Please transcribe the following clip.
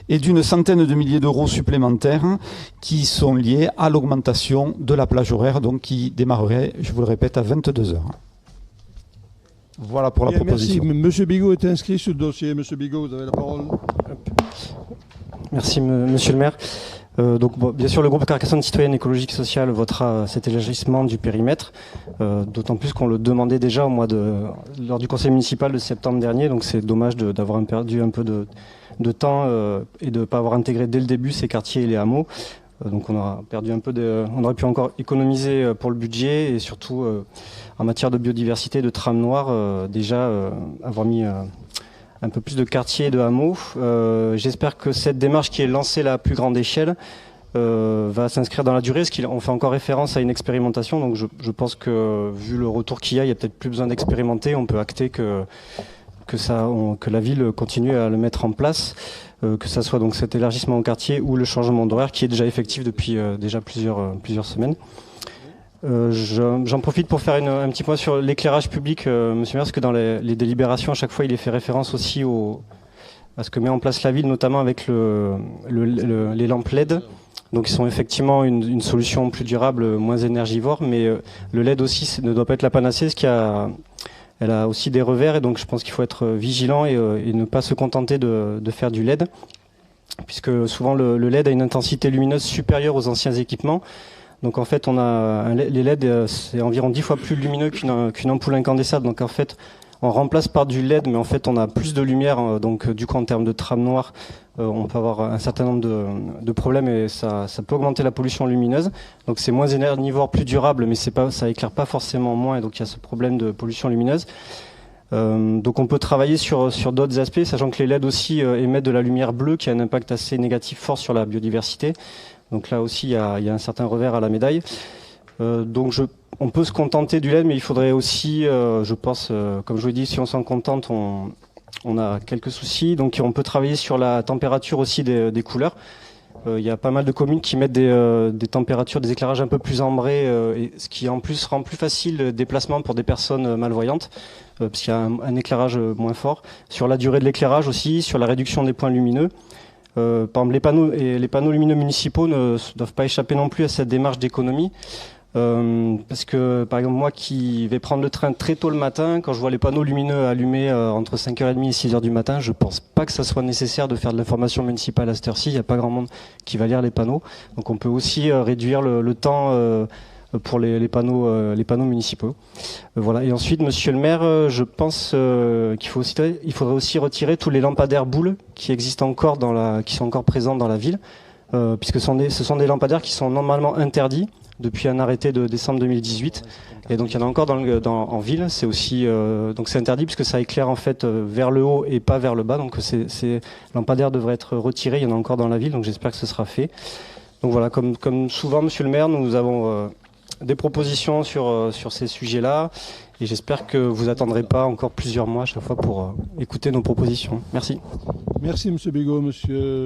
et d'une centaine de milliers d'euros supplémentaires qui sont liés à l'augmentation de la plage horaire, donc qui démarrerait, je vous le répète, à 22 heures. Voilà pour la proposition. Merci. Monsieur Bigot est inscrit sur le dossier. Monsieur Bigot, vous avez la parole. Merci, monsieur le maire. Bien sûr, le groupe Carcassonne citoyenne écologique et sociale votera cet élargissement du périmètre, d'autant plus qu'on le demandait déjà lors du conseil municipal de septembre dernier. Donc c'est dommage d'avoir perdu un peu de temps et de ne pas avoir intégré dès le début ces quartiers et les hameaux. Donc on aura perdu un peu on aurait pu encore économiser pour le budget et surtout en matière de biodiversité, de trame noire, avoir mis un peu plus de quartiers et de hameaux. J'espère que cette démarche qui est lancée à la plus grande échelle va s'inscrire dans la durée, parce qu'on fait encore référence à une expérimentation. Donc je pense que vu le retour qu'il y a, il n'y a peut-être plus besoin d'expérimenter. On peut acter que la ville continue à le mettre en place, que ça soit donc cet élargissement au quartier ou le changement d'horaire qui est déjà effectif depuis déjà plusieurs semaines. J'en profite pour faire un petit point sur l'éclairage public, monsieur le maire, parce que dans les délibérations, à chaque fois, il est fait référence aussi à ce que met en place la ville, notamment avec les lampes LED. Donc, ils sont effectivement une solution plus durable, moins énergivore, mais le LED aussi ne doit pas être la panacée, parce elle a aussi des revers, et donc je pense qu'il faut être vigilant et ne pas se contenter de faire du LED, puisque souvent le LED a une intensité lumineuse supérieure aux anciens équipements. Donc en fait, les LED, c'est environ 10 fois plus lumineux qu'une ampoule incandescente. Donc en fait, on remplace par du LED, mais en fait, on a plus de lumière. Donc du coup, en termes de trame noire, on peut avoir un certain nombre de problèmes et ça peut augmenter la pollution lumineuse. Donc c'est moins énergivore, plus durable, mais ça éclaire pas forcément moins. Et donc il y a ce problème de pollution lumineuse. Donc on peut travailler sur d'autres aspects, sachant que les LED aussi émettent de la lumière bleue qui a un impact assez négatif fort sur la biodiversité. Donc là aussi, il y a un certain revers à la médaille. On peut se contenter du LED, mais il faudrait aussi, je pense, comme je vous l'ai dit, si on s'en contente, on a quelques soucis. Donc on peut travailler sur la température aussi des couleurs. Il y a pas mal de communes qui mettent des températures, des éclairages un peu plus ambrés, ce qui en plus rend plus facile le déplacement pour des personnes malvoyantes, parce qu'il y a un éclairage moins fort. Sur la durée de l'éclairage aussi, sur la réduction des points lumineux. Par exemple, les panneaux lumineux municipaux ne doivent pas échapper non plus à cette démarche d'économie. Parce que, par exemple, moi qui vais prendre le train très tôt le matin, quand je vois les panneaux lumineux allumés entre 5h30 et 6h du matin, je pense pas que ça soit nécessaire de faire de l'information municipale à cette heure-ci. Il n'y a pas grand monde qui va lire les panneaux. Donc on peut aussi réduire le temps pour les panneaux municipaux. Voilà. Et ensuite, monsieur le maire, je pense qu'il faudrait aussi retirer tous les lampadaires boules qui existent encore qui sont encore présents dans la ville, puisque ce sont des lampadaires qui sont normalement interdits depuis un arrêté de décembre 2018. Et donc il y en a encore en ville. C'est aussi donc c'est interdit puisque ça éclaire en fait vers le haut et pas vers le bas. Donc ces lampadaires devraient être retirés. Il y en a encore dans la ville. Donc j'espère que ce sera fait. Donc voilà, comme souvent, monsieur le maire, nous avons des propositions sur ces sujets-là, et j'espère que vous attendrez pas encore plusieurs mois à chaque fois pour écouter nos propositions. Merci. Merci, monsieur Bigot. Monsieur